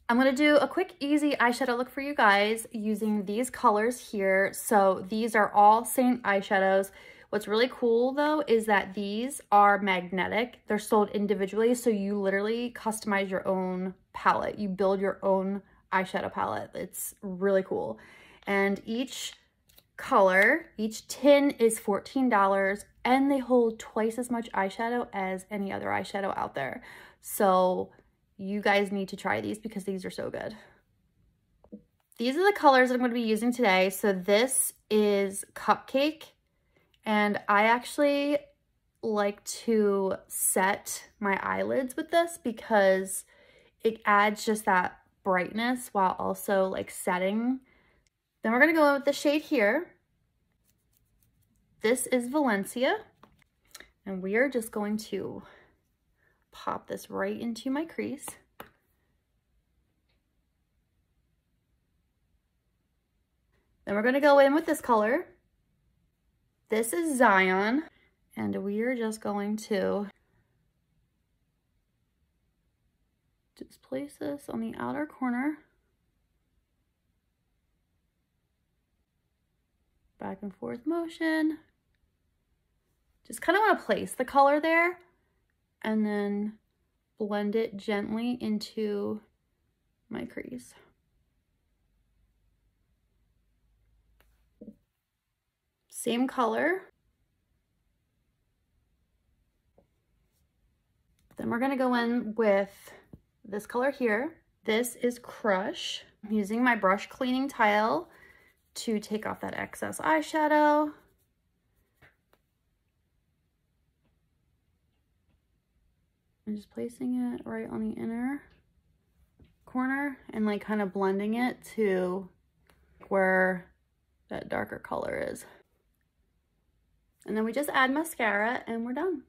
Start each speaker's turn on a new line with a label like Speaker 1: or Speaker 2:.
Speaker 1: I'm gonna do a quick, easy eyeshadow look for you guys using these colors here. So these are all Saint eyeshadows. What's really cool though is that these are magnetic. They're sold individually, so you literally customize your own palette. You build your own eyeshadow palette. It's really cool. And each color, each tin is $14, and they hold twice as much eyeshadow as any other eyeshadow out there. So you guys need to try these because these are so good. These are the colors I'm going to be using today. So this is Cupcake, and I actually like to set my eyelids with this because it adds just that brightness while also like setting. Then we're going to go in with the shade here. This is Valencia, and we are just going to pop this right into my crease. Then we're going to go in with this color. This is Zion, and we are just going to just place this on the outer corner. Back and forth motion. Just kind of want to place the color there and then blend it gently into my crease. Same color. Then we're going to go in with this color here. This is Crush. I'm using my brush cleaning tile to take off that excess eyeshadow. I'm just placing it right on the inner corner and like kind of blending it to where that darker color is. And then we just add mascara and we're done.